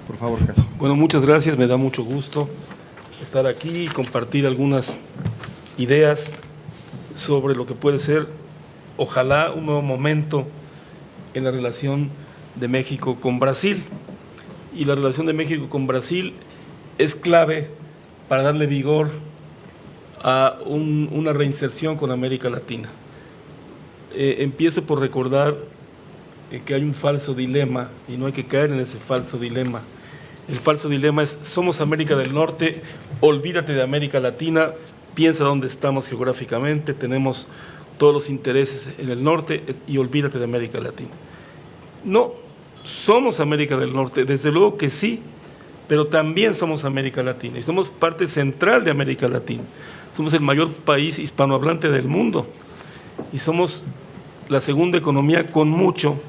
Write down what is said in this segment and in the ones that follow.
Por favor, Jesús. Bueno, muchas gracias, me da mucho gusto estar aquí y compartir algunas ideas sobre lo que puede ser, ojalá, un nuevo momento en la relación de México con Brasil. Y la relación de México con Brasil es clave para darle vigor a una reinserción con América Latina. Empiezo por recordar que hay un falso dilema y no hay que caer en ese falso dilema. El falso dilema es: somos América del Norte, olvídate de América Latina, piensa dónde estamos geográficamente, tenemos todos los intereses en el norte y olvídate de América Latina. No, somos América del Norte, desde luego que sí, pero también somos América Latina y somos parte central de América Latina. Somos el mayor país hispanohablante del mundo y somos la segunda economía con mucho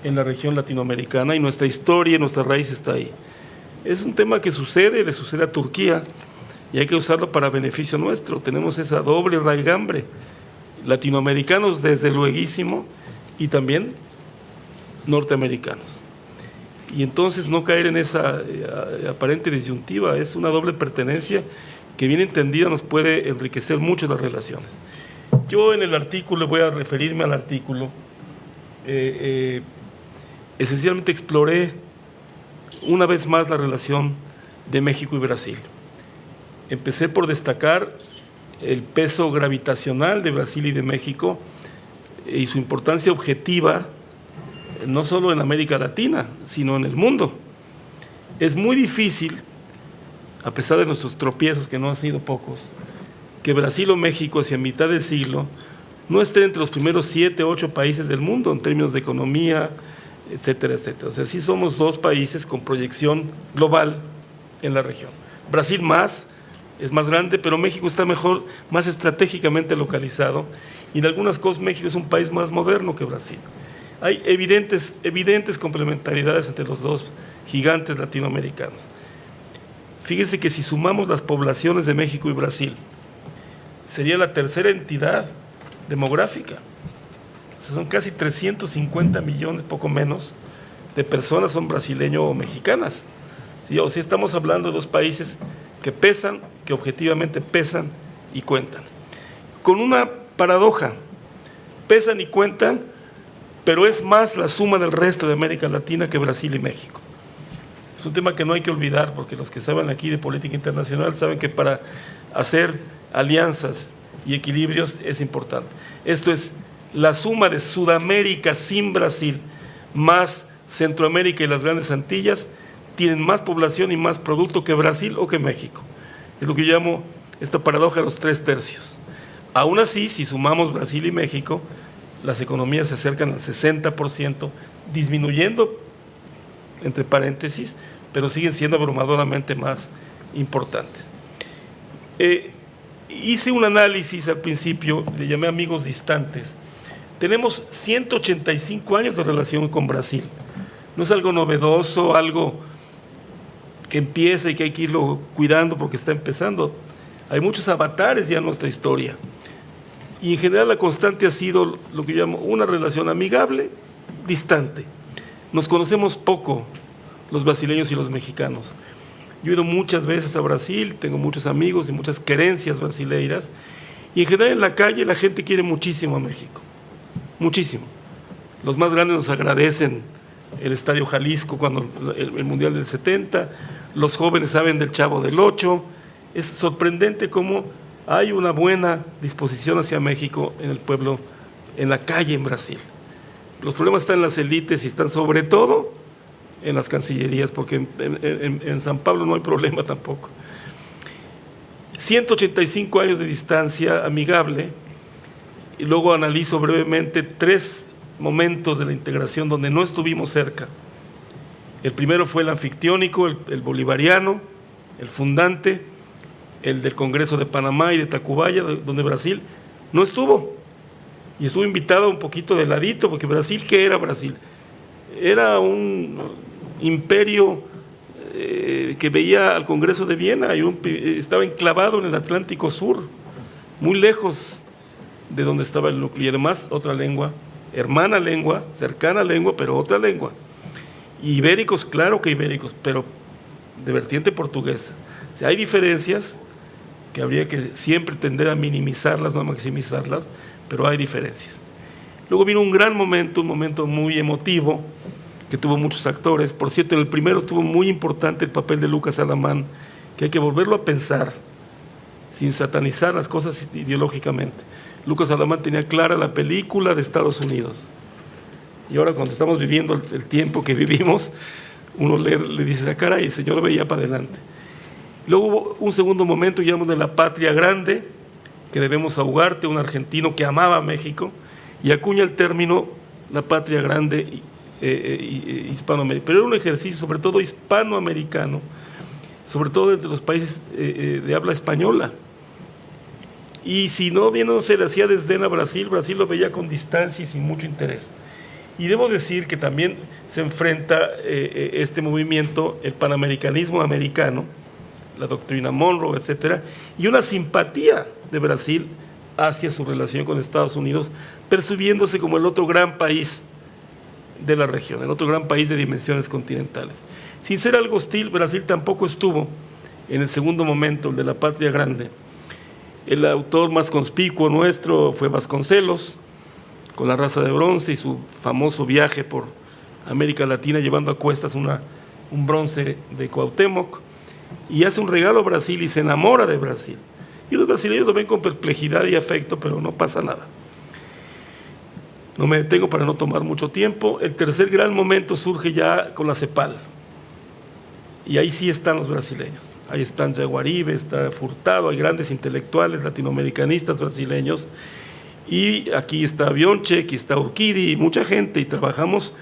en la región latinoamericana, y nuestra historia, nuestra raíz está ahí. Es un tema que le sucede a Turquía, y hay que usarlo para beneficio nuestro. Tenemos esa doble raigambre, latinoamericanos desde lueguísimo y también norteamericanos. Y entonces no caer en esa aparente disyuntiva, es una doble pertenencia que bien entendida nos puede enriquecer mucho las relaciones. Yo en el artículo, voy a referirme al artículo, esencialmente exploré una vez más la relación de México y Brasil. Empecé por destacar el peso gravitacional de Brasil y de México y su importancia objetiva, no solo en América Latina, sino en el mundo. Es muy difícil, a pesar de nuestros tropiezos, que no han sido pocos, que Brasil o México hacia mitad del siglo no estén entre los primeros 7 o 8 países del mundo en términos de economía, etcétera, etcétera. O sea, sí somos dos países con proyección global en la región. Brasil es más grande, pero México está mejor, más estratégicamente localizado, y en algunas cosas México es un país más moderno que Brasil. Hay evidentes complementariedades entre los dos gigantes latinoamericanos. Fíjense que si sumamos las poblaciones de México y Brasil, sería la tercera entidad demográfica. O sea, son casi 350 millones, poco menos, de personas son brasileños o mexicanas. ¿Sí? O sea, estamos hablando de dos países que pesan, que objetivamente pesan y cuentan. Con una paradoja: pesan y cuentan, pero es más la suma del resto de América Latina que Brasil y México. Es un tema que no hay que olvidar, porque los que saben aquí de política internacional saben que para hacer alianzas y equilibrios es importante. Esto es la suma de Sudamérica sin Brasil, más Centroamérica y las grandes Antillas, tienen más población y más producto que Brasil o que México. Es lo que yo llamo esta paradoja de los 3/3. Aún así, si sumamos Brasil y México, las economías se acercan al 60%, disminuyendo, entre paréntesis, pero siguen siendo abrumadoramente más importantes. Hice un análisis al principio, le llamé amigos distantes. Tenemos 185 años de relación con Brasil. No es algo novedoso, algo que empieza y que hay que irlo cuidando porque está empezando. Hay muchos avatares ya en nuestra historia. Y en general la constante ha sido lo que yo llamo una relación amigable, distante. Nos conocemos poco los brasileños y los mexicanos. Yo he ido muchas veces a Brasil, tengo muchos amigos y muchas querencias brasileiras, y en general en la calle la gente quiere muchísimo a México, muchísimo. Los más grandes nos agradecen el Estadio Jalisco cuando el Mundial del 70, los jóvenes saben del Chavo del Ocho. Es sorprendente cómo hay una buena disposición hacia México en el pueblo, en la calle en Brasil. Los problemas están en las élites y están sobre todo en las cancillerías, porque en San Pablo no hay problema tampoco. 185 años de distancia amigable, y luego analizo brevemente 3 momentos de la integración donde no estuvimos cerca. El primero fue el anfictiónico, el bolivariano, el fundante, el del Congreso de Panamá y de Tacubaya, donde Brasil no estuvo, y estuvo invitado un poquito de ladito, porque Brasil, ¿qué era Brasil? Era un imperio que veía al Congreso de Viena, y estaba enclavado en el Atlántico Sur, muy lejos de donde estaba el núcleo, y además otra lengua, hermana lengua, cercana lengua, pero otra lengua. Ibéricos, claro que ibéricos, pero de vertiente portuguesa. O sea, hay diferencias que habría que siempre tender a minimizarlas, no a maximizarlas, pero hay diferencias. Luego vino un gran momento, un momento muy emotivo, que tuvo muchos actores. Por cierto, en el primero estuvo muy importante el papel de Lucas Alamán, que hay que volverlo a pensar, sin satanizar las cosas ideológicamente. Lucas Alamán tenía clara la película de Estados Unidos. Y ahora cuando estamos viviendo el tiempo que vivimos, uno le dice, ah, caray, el señor veía para adelante. Luego hubo un segundo momento, llamamos de la patria grande, que debemos a Ugarte, un argentino que amaba a México, y acuña el término la patria grande hispanoamericana. Pero era un ejercicio sobre todo hispanoamericano, sobre todo entre los países de habla española. Y si no bien no se le hacía desdén a Brasil, Brasil lo veía con distancia y sin mucho interés. Y debo decir que también se enfrenta este movimiento, el panamericanismo americano, la doctrina Monroe, etcétera, y una simpatía de Brasil hacia su relación con Estados Unidos, percibiéndose como el otro gran país de la región, el otro gran país de dimensiones continentales. Sin ser algo hostil, Brasil tampoco estuvo en el segundo momento, el de la patria grande. El autor más conspicuo nuestro fue Vasconcelos, con La raza de bronce y su famoso viaje por América Latina, llevando a cuestas un bronce de Cuauhtémoc, y hace un regalo a Brasil y se enamora de Brasil. Y los brasileños lo ven con perplejidad y afecto, pero no pasa nada. No me detengo para no tomar mucho tiempo. El tercer gran momento surge ya con la CEPAL. Y ahí sí están los brasileños. Ahí están Jaguaribe, está Furtado, hay grandes intelectuales latinoamericanistas brasileños. Y aquí está Bianchi, aquí está Urquidi y mucha gente. Y trabajamos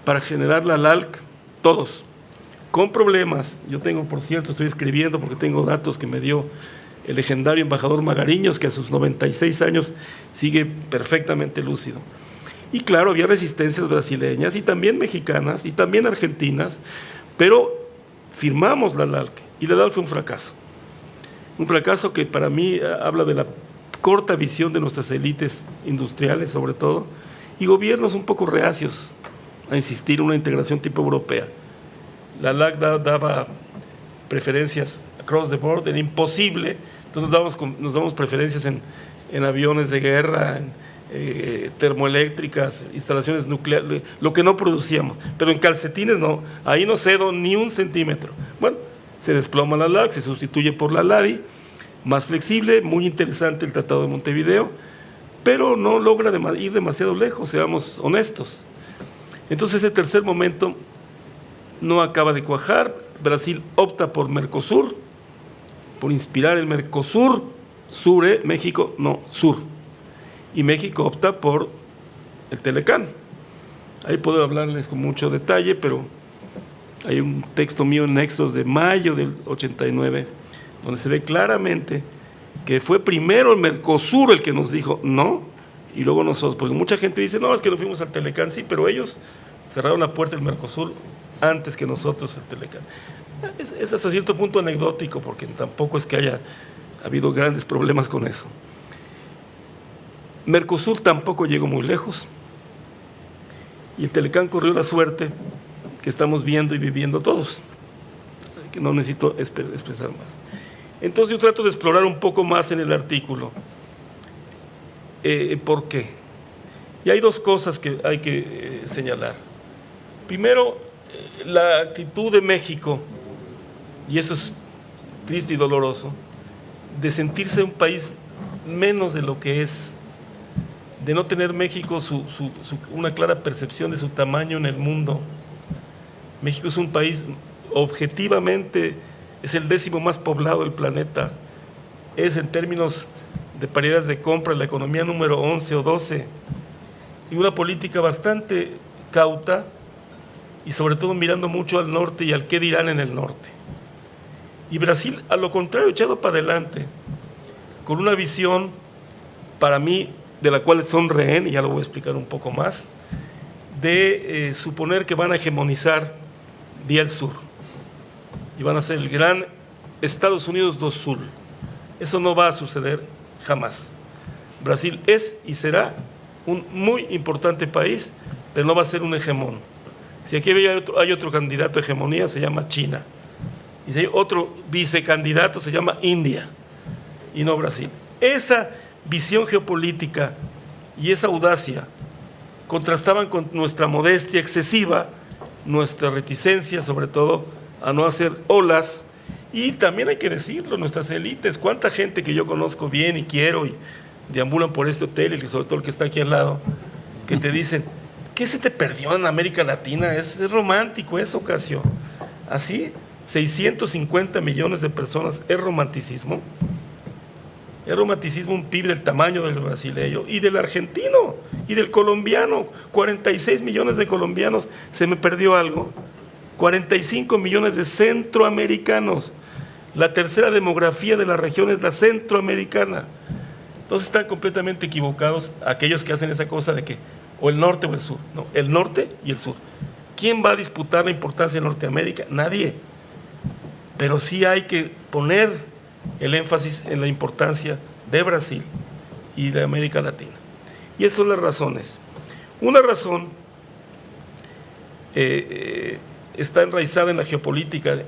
para generar la LALC, todos, con problemas. Yo tengo, por cierto, estoy escribiendo porque tengo datos que me dio el legendario embajador Magariños, que a sus 96 años sigue perfectamente lúcido. Y claro, había resistencias brasileñas y también mexicanas y también argentinas, pero firmamos la LALC y la LALC fue un fracaso que para mí habla de la corta visión de nuestras élites industriales sobre todo, y gobiernos un poco reacios a insistir en una integración tipo europea. La LALC daba preferencias across the board, era imposible. Entonces nos damos preferencias en aviones de guerra, en termoeléctricas, instalaciones nucleares, lo que no producíamos, pero en calcetines no, ahí no cedo ni un centímetro. Bueno, se desploma la LALC, se sustituye por la LADI, más flexible, muy interesante el Tratado de Montevideo, pero no logra ir demasiado lejos, seamos honestos. Entonces ese tercer momento no acaba de cuajar. Brasil opta por Mercosur, por inspirar el Mercosur, Sure, México, no, Sur. Y México opta por el Telecán. Ahí puedo hablarles con mucho detalle, pero hay un texto mío en Nexos de mayo del 89, donde se ve claramente que fue primero el Mercosur el que nos dijo no, y luego nosotros, porque mucha gente dice, no, es que no fuimos al Telecán, sí, pero ellos cerraron la puerta del Mercosur antes que nosotros el Telecán. Es hasta cierto punto anecdótico, porque tampoco es que haya habido grandes problemas con eso. Mercosur tampoco llegó muy lejos, y el Telecán corrió la suerte que estamos viendo y viviendo todos, que no necesito expresar más. Entonces yo trato de explorar un poco más en el artículo. ¿Por qué? Y hay dos cosas que hay que señalar. Primero, la actitud de México, y eso es triste y doloroso, de sentirse un país menos de lo que es, de no tener México una clara percepción de su tamaño en el mundo. México es un país, objetivamente, es el 10º más poblado del planeta, es en términos de paridades de compra la economía número 11 o 12, y una política bastante cauta, y sobre todo mirando mucho al norte y al qué dirán en el norte. Y Brasil, a lo contrario, echado para adelante, con una visión, para mí, de la cual son rehén, y ya lo voy a explicar un poco más, de suponer que van a hegemonizar vía el sur, y van a ser el gran Estados Unidos do Sul. Eso no va a suceder jamás. Brasil es y será un muy importante país, pero no va a ser un hegemón. Si aquí hay otro candidato de hegemonía, se llama China. Y si hay otro vicecandidato, se llama India, y no Brasil. Esa visión geopolítica y esa audacia contrastaban con nuestra modestia excesiva, nuestra reticencia, sobre todo, a no hacer olas, y también hay que decirlo, nuestras élites, cuánta gente que yo conozco bien y quiero y deambulan por este hotel, y sobre todo el que está aquí al lado, que te dicen, ¿qué se te perdió en América Latina? Es romántico esa ocasión. Así, 650 millones de personas, ¿es romanticismo? Es romanticismo un PIB del tamaño del brasileño y del argentino y del colombiano. 46 millones de colombianos, ¿se me perdió algo? 45 millones de centroamericanos. La tercera demografía de la región es la centroamericana. Entonces están completamente equivocados aquellos que hacen esa cosa de que o el norte o el sur. No, el norte y el sur. ¿Quién va a disputar la importancia de Norteamérica? Nadie. Pero sí hay que poner el énfasis en la importancia de Brasil y de América Latina. Y esas son las razones. Una razón está enraizada en la geopolítica,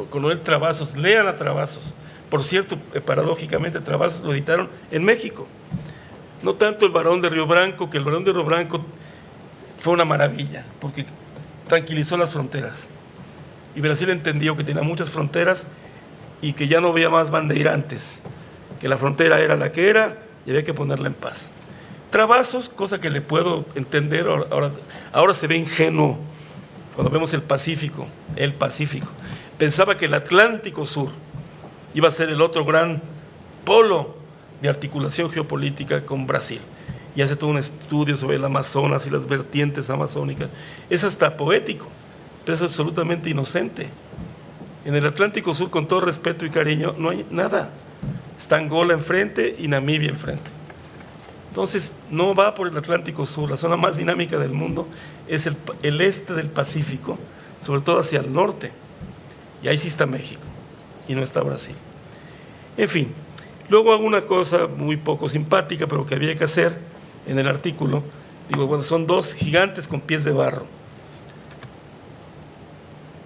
con Noel Travassos. Lean a Travassos. Por cierto, paradójicamente, Travassos lo editaron en México. No tanto el Barón de Río Branco, que el Barón de Río Branco fue una maravilla, porque tranquilizó las fronteras. Y Brasil entendió que tenía muchas fronteras y que ya no había más bandeirantes, que la frontera era la que era y había que ponerla en paz. Travassos, cosa que le puedo entender, ahora se ve ingenuo cuando vemos el Pacífico, pensaba que el Atlántico Sur iba a ser el otro gran polo de articulación geopolítica con Brasil, y hace todo un estudio sobre el Amazonas y las vertientes amazónicas. Es hasta poético, pero es absolutamente inocente. En el Atlántico Sur, con todo respeto y cariño, no hay nada. Está Angola enfrente y Namibia enfrente. Entonces, no va por el Atlántico Sur. La zona más dinámica del mundo es el este del Pacífico, sobre todo hacia el norte. Y ahí sí está México, y no está Brasil. En fin, luego hago una cosa muy poco simpática, pero que había que hacer en el artículo. Digo, bueno, son dos gigantes con pies de barro.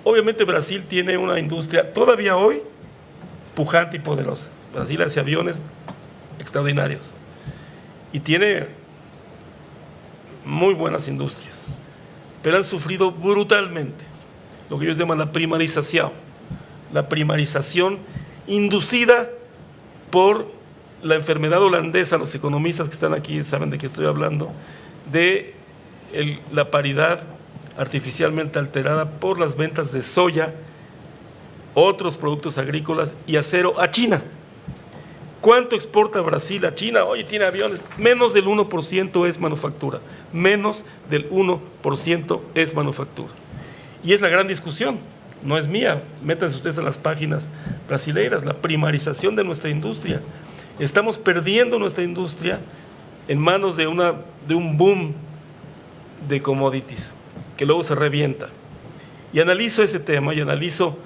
Obviamente Brasil tiene una industria todavía hoy pujante y poderosa. Brasil hace aviones extraordinarios y tiene muy buenas industrias, pero han sufrido brutalmente lo que ellos llaman la primarización inducida por la enfermedad holandesa. Los economistas que están aquí saben de qué estoy hablando, de la paridad artificialmente alterada por las ventas de soya, otros productos agrícolas y acero a China. ¿Cuánto exporta Brasil a China? Oye, tiene aviones. Menos del 1% es manufactura. Menos del 1% es manufactura. Y es la gran discusión, no es mía. Métanse ustedes en las páginas brasileiras, la primarización de nuestra industria. Estamos perdiendo nuestra industria en manos de un boom de commodities que luego se revienta. Y analizo ese tema y analizo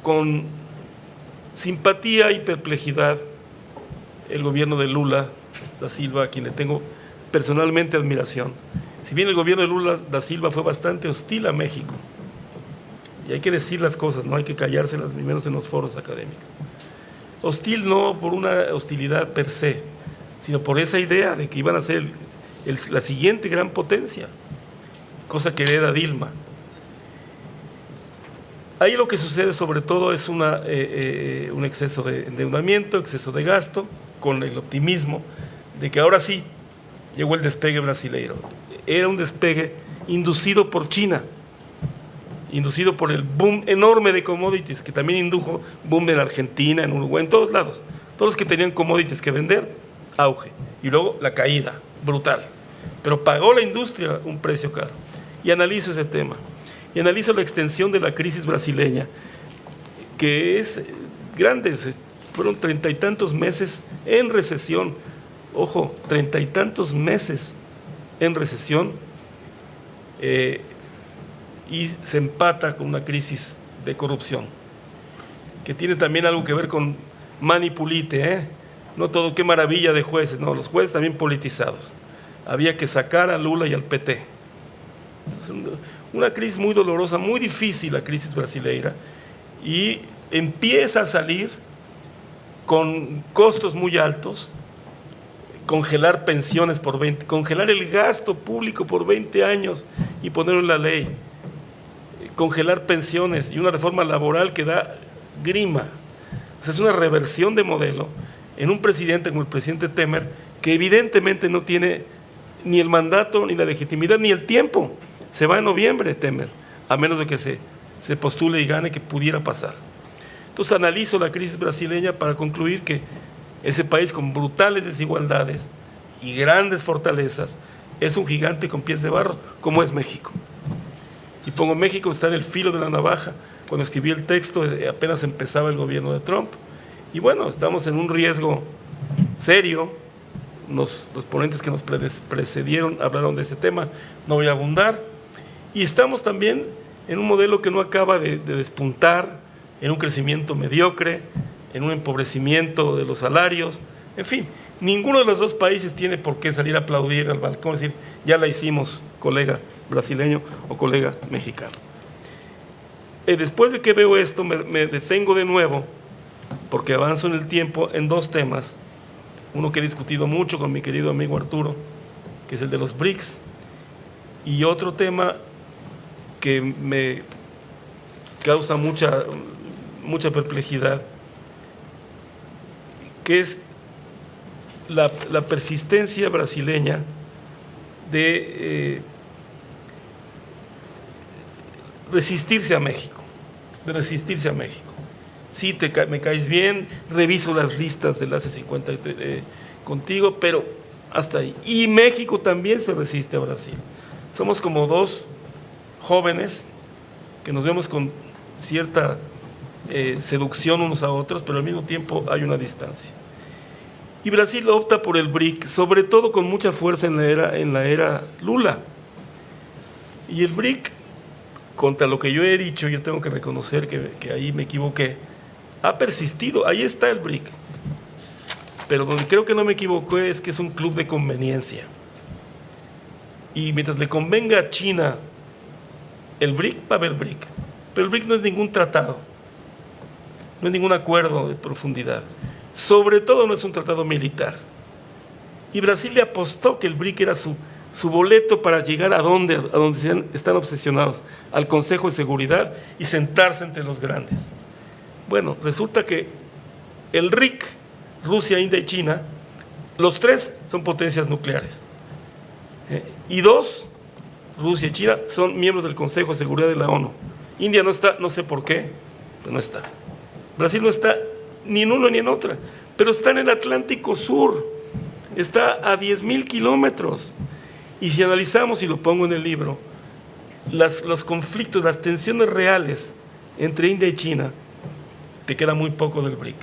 con simpatía y perplejidad el gobierno de Lula da Silva, a quien le tengo personalmente admiración. Si bien el gobierno de Lula da Silva fue bastante hostil a México, y hay que decir las cosas, no hay que callárselas, ni menos en los foros académicos. Hostil no por una hostilidad per se, sino por esa idea de que iban a ser la siguiente gran potencia, cosa que hereda Dilma. Ahí lo que sucede sobre todo es un exceso de endeudamiento, exceso de gasto, con el optimismo de que ahora sí llegó el despegue brasileiro. Era un despegue inducido por China, inducido por el boom enorme de commodities, que también indujo boom en Argentina, en Uruguay, en todos lados. Todos los que tenían commodities que vender, auge. Y luego la caída brutal. Pero pagó la industria un precio caro. Y analizo ese tema. Y analizo la extensión de la crisis brasileña, que es grande. Fueron 30 y tantos meses en recesión. Ojo, 30 y tantos meses en recesión, y se empata con una crisis de corrupción, que tiene también algo que ver con manipulite, no todo, qué maravilla de jueces, no, los jueces también politizados. Había que sacar a Lula y al PT, Entonces, una crisis muy dolorosa, muy difícil la crisis brasileira, y empieza a salir con costos muy altos, congelar pensiones por 20, congelar el gasto público por 20 años y ponerlo en la ley, congelar pensiones y una reforma laboral que da grima. O sea, es una reversión de modelo en un presidente como el presidente Temer, que evidentemente no tiene ni el mandato, ni la legitimidad, ni el tiempo. Se va en noviembre Temer, a menos de que se postule y gane, que pudiera pasar. Entonces analizo la crisis brasileña para concluir que ese país con brutales desigualdades y grandes fortalezas es un gigante con pies de barro, como es México. Y pongo México, está en el filo de la navaja. Cuando escribí el texto apenas empezaba el gobierno de Trump. Y bueno, estamos en un riesgo serio. Los ponentes que nos precedieron hablaron de ese tema, no voy a abundar. Y estamos también en un modelo que no acaba de despuntar, en un crecimiento mediocre, en un empobrecimiento de los salarios, en fin, ninguno de los dos países tiene por qué salir a aplaudir al balcón, es decir, ya la hicimos, colega brasileño o colega mexicano. Después de que veo esto, me detengo de nuevo, porque avanzo en el tiempo en dos temas, uno que he discutido mucho con mi querido amigo Arturo, que es el de los BRICS, y otro tema que me causa mucha perplejidad, que es la persistencia brasileña de resistirse a México, Sí, me caes bien, reviso las listas del hace 53 contigo, pero hasta ahí. Y México también se resiste a Brasil. Somos como dos jóvenes que nos vemos con cierta seducción unos a otros, pero al mismo tiempo hay una distancia. Y Brasil opta por el BRIC, sobre todo con mucha fuerza en la era Lula. Y el BRIC, contra lo que yo he dicho, yo tengo que reconocer que ahí me equivoqué, ha persistido, ahí está el BRIC. Pero donde creo que no me equivoqué es que es un club de conveniencia. Y mientras le convenga a China el BRIC, va a haber BRIC. Pero el BRIC no es ningún tratado, no es ningún acuerdo de profundidad. Sobre todo no es un tratado militar. Y Brasil le apostó que el BRIC era su boleto para llegar a donde están obsesionados, al Consejo de Seguridad, y sentarse entre los grandes. Bueno, resulta que el RIC, Rusia, India y China, los tres son potencias nucleares. Y dos, Rusia y China, son miembros del Consejo de Seguridad de la ONU. India no está, no sé por qué, pero no está. Brasil no está ni en uno ni en otra, pero está en el Atlántico Sur, está a 10,000 kilómetros. Y si analizamos, y lo pongo en el libro, los conflictos, las tensiones reales entre India y China, te queda muy poco del BRIC.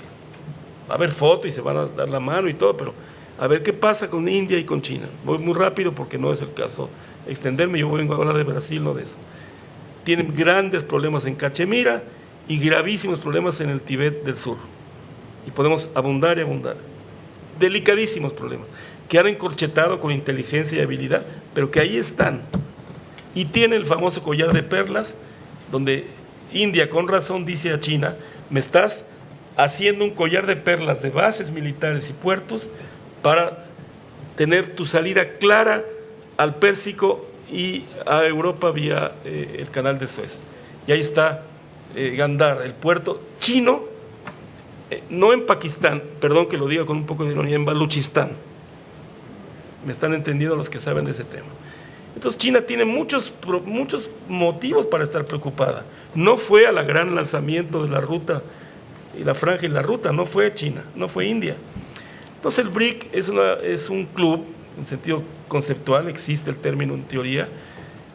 Va a haber fotos y se van a dar la mano y todo, pero a ver qué pasa con India y con China. Voy muy rápido porque no es el caso extenderme, yo vengo a hablar de Brasil, no de eso. Tienen grandes problemas en Cachemira y gravísimos problemas en el Tíbet del Sur. Y podemos abundar y abundar. Delicadísimos problemas, que han encorchetado con inteligencia y habilidad, pero que ahí están. Y tiene el famoso collar de perlas, donde India con razón dice a China: me estás haciendo un collar de perlas de bases militares y puertos para tener tu salida clara al Pérsico y a Europa vía el canal de Suez. Y ahí está Gandhar, el puerto chino, no en Pakistán, perdón que lo diga con un poco de ironía, en Baluchistán. Me están entendiendo los que saben de ese tema. Entonces China tiene muchos motivos para estar preocupada. No fue a la gran lanzamiento de la ruta y la franja y la ruta, no fue China, no fue India. Entonces el BRIC es un club, en sentido conceptual, existe el término en teoría,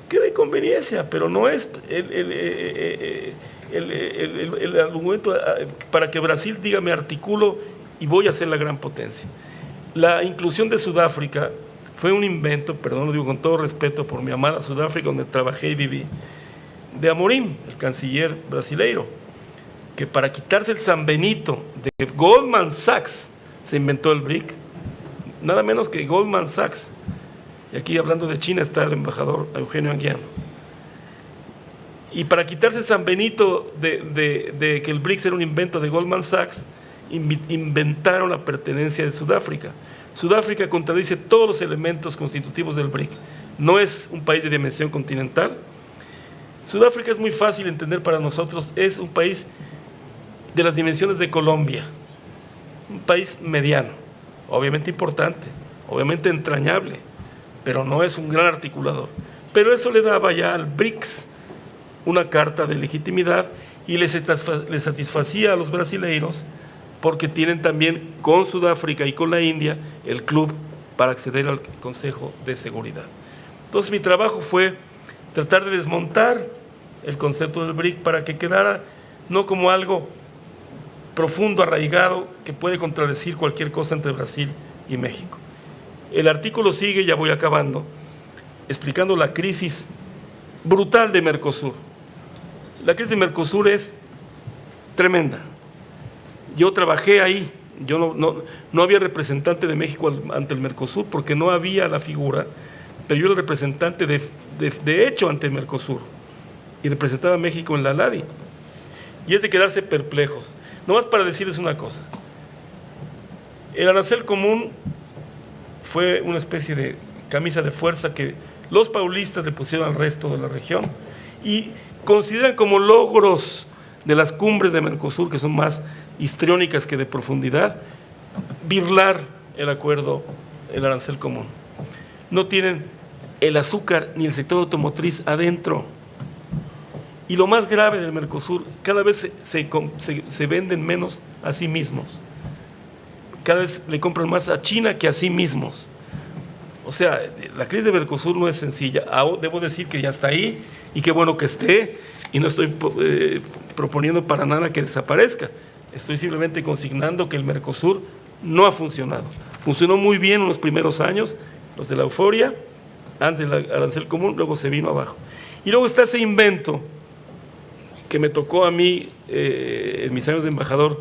que de conveniencia, pero no es el argumento para que Brasil diga: me articulo y voy a ser la gran potencia. La inclusión de Sudáfrica fue un invento, perdón, lo digo con todo respeto por mi amada Sudáfrica, donde trabajé y viví, de Amorim, el canciller brasileiro, que para quitarse el San Benito de Goldman Sachs se inventó el BRIC, nada menos que Goldman Sachs. Y aquí hablando de China está el embajador Eugenio Anguiano. Y para quitarse San Benito de que el BRICS era un invento de Goldman Sachs, inventaron la pertenencia de Sudáfrica. Sudáfrica contradice todos los elementos constitutivos del BRIC. No es un país de dimensión continental. Sudáfrica es muy fácil de entender para nosotros, es un país de las dimensiones de Colombia, un país mediano, obviamente importante, obviamente entrañable, pero no es un gran articulador. Pero eso le daba ya al BRICS una carta de legitimidad y les satisfacía a los brasileiros, porque tienen también con Sudáfrica y con la India el club para acceder al Consejo de Seguridad. Entonces mi trabajo fue tratar de desmontar el concepto del BRIC para que quedara no como algo profundo, arraigado, que puede contradecir cualquier cosa entre Brasil y México. El artículo sigue, ya voy acabando, explicando la crisis brutal de Mercosur. La crisis de Mercosur es tremenda. Yo trabajé ahí, yo no había representante de México ante el Mercosur porque no había la figura, pero yo era el representante de hecho ante el Mercosur y representaba a México en la LADI. Y es de quedarse perplejos. Nomás para decirles una cosa, el arancel común fue una especie de camisa de fuerza que los paulistas le pusieron al resto de la región y consideran como logros de las cumbres de Mercosur, que son más histriónicas que de profundidad, birlar el acuerdo, el arancel común. No tienen el azúcar ni el sector automotriz adentro. Y lo más grave del Mercosur, cada vez se venden menos a sí mismos. Cada vez le compran más a China que a sí mismos. O sea, la crisis de Mercosur no es sencilla. Debo decir que ya está ahí y qué bueno que esté, y no estoy proponiendo para nada que desaparezca. Estoy simplemente consignando que el Mercosur no ha funcionado. Funcionó muy bien en los primeros años, los de la euforia, antes del arancel común, luego se vino abajo. Y luego está ese invento que me tocó a mí en mis años de embajador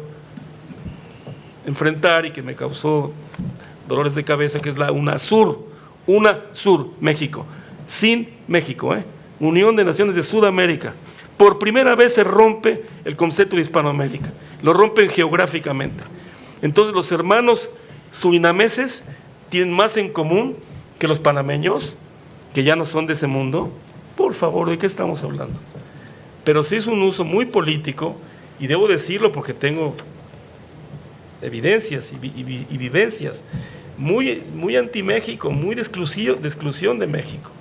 enfrentar y que me causó dolores de cabeza, que es la UNASUR, México, sin México, Unión de Naciones de Sudamérica. Por primera vez se rompe el concepto de Hispanoamérica, lo rompen geográficamente. Entonces los hermanos surinameses tienen más en común que los panameños, que ya no son de ese mundo. Por favor, ¿de qué estamos hablando? Pero sí es un uso muy político, y debo decirlo porque tengo evidencias y vivencias muy anti-México, muy de exclusión de México.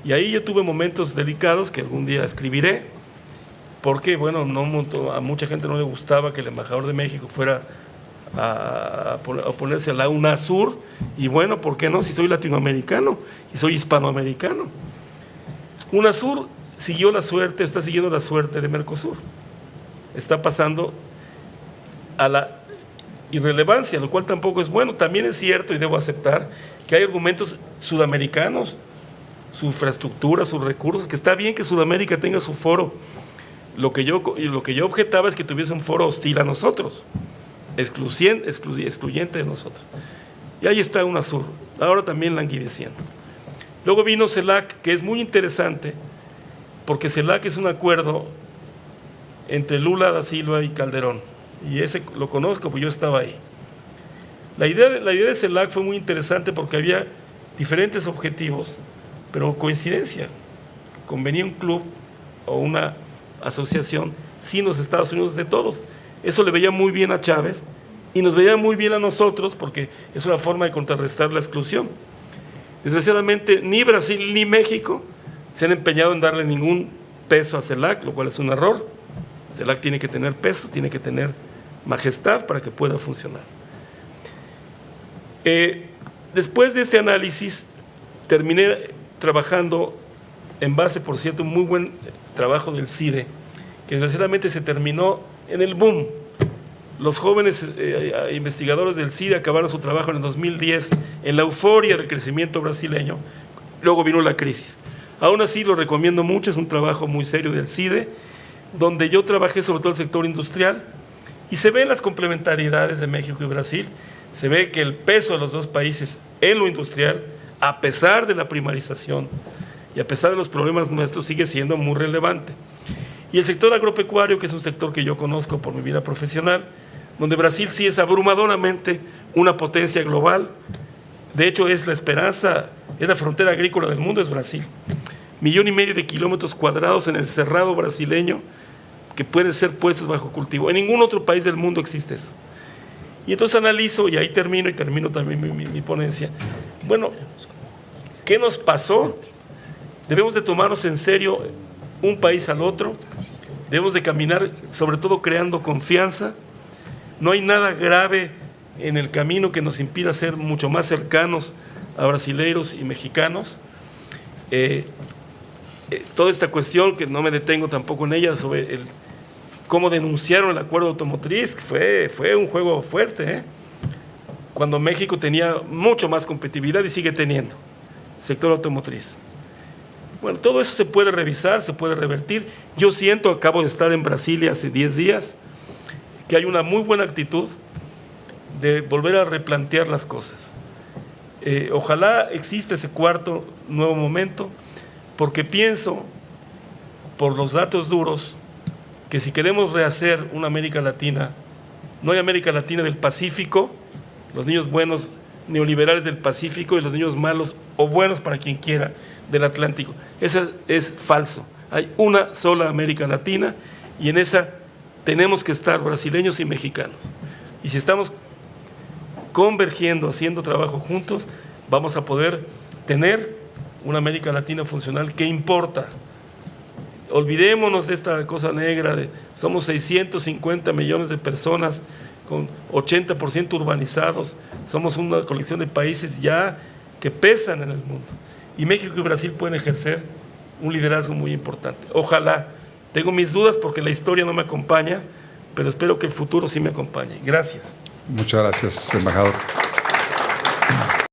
Y ahí yo tuve momentos delicados que algún día escribiré, porque bueno, a mucha gente no le gustaba que el embajador de México fuera a oponerse a la UNASUR, y bueno, ¿por qué no? Si soy latinoamericano y soy hispanoamericano. UNASUR está siguiendo la suerte de Mercosur. Está pasando a la irrelevancia, lo cual tampoco es bueno. También es cierto, y debo aceptar, que hay argumentos sudamericanos, su infraestructura, sus recursos, que está bien que Sudamérica tenga su foro. Lo que yo objetaba es que tuviese un foro hostil a nosotros, excluyente de nosotros. Y ahí está UNASUR, ahora también languideciendo. Luego vino CELAC, que es muy interesante, porque CELAC es un acuerdo entre Lula da Silva y Calderón, y ese lo conozco, pues yo estaba ahí. La idea de CELAC fue muy interesante porque había diferentes objetivos, pero coincidencia. Convenía un club o una asociación sin los Estados Unidos de todos. Eso le veía muy bien a Chávez y nos veía muy bien a nosotros, porque es una forma de contrarrestar la exclusión. Desgraciadamente, ni Brasil ni México se han empeñado en darle ningún peso a CELAC, lo cual es un error. CELAC tiene que tener peso, tiene que tener majestad para que pueda funcionar. Después de este análisis, terminé trabajando en base, por cierto, un muy buen trabajo del CIDE, que desgraciadamente se terminó en el boom. Los jóvenes investigadores del CIDE acabaron su trabajo en el 2010, en la euforia del crecimiento brasileño. Luego vino la crisis. Aún así lo recomiendo mucho, es un trabajo muy serio del CIDE, donde yo trabajé sobre todo el sector industrial, y se ven las complementariedades de México y Brasil. Se ve que el peso de los dos países en lo industrial, a pesar de la primarización y a pesar de los problemas nuestros, sigue siendo muy relevante. Y el sector agropecuario, que es un sector que yo conozco por mi vida profesional, donde Brasil sí es abrumadoramente una potencia global. De hecho, es la esperanza, es la frontera agrícola del mundo, es Brasil. 1,5 millones de kilómetros cuadrados en el cerrado brasileño que pueden ser puestos bajo cultivo. En ningún otro país del mundo existe eso. Y entonces analizo, y ahí termino también mi ponencia. Bueno, ¿qué nos pasó? Debemos de tomarnos en serio un país al otro, debemos de caminar sobre todo creando confianza. No hay nada grave en el camino que nos impida ser mucho más cercanos a brasileiros y mexicanos. Toda esta cuestión, que no me detengo tampoco en ella, sobre cómo denunciaron el acuerdo automotriz, fue un juego fuerte, cuando México tenía mucho más competitividad y sigue teniendo sector automotriz. Bueno, todo eso se puede revisar, se puede revertir. Yo siento, acabo de estar en Brasilia hace 10 días, que hay una muy buena actitud de volver a replantear las cosas. Ojalá exista ese cuarto nuevo momento, porque pienso, por los datos duros, que si queremos rehacer una América Latina, no hay América Latina del Pacífico, los niños buenos neoliberales del Pacífico y los niños malos o buenos para quien quiera del Atlántico. Eso es falso. Hay una sola América Latina y en esa tenemos que estar brasileños y mexicanos. Y si estamos convergiendo, haciendo trabajo juntos, vamos a poder tener una América Latina funcional que importa. Olvidémonos de esta cosa negra de somos 650 millones de personas con 80% urbanizados, somos una colección de países ya que pesan en el mundo. Y México y Brasil pueden ejercer un liderazgo muy importante. Ojalá. Tengo mis dudas porque la historia no me acompaña, pero espero que el futuro sí me acompañe. Gracias. Muchas gracias, embajador.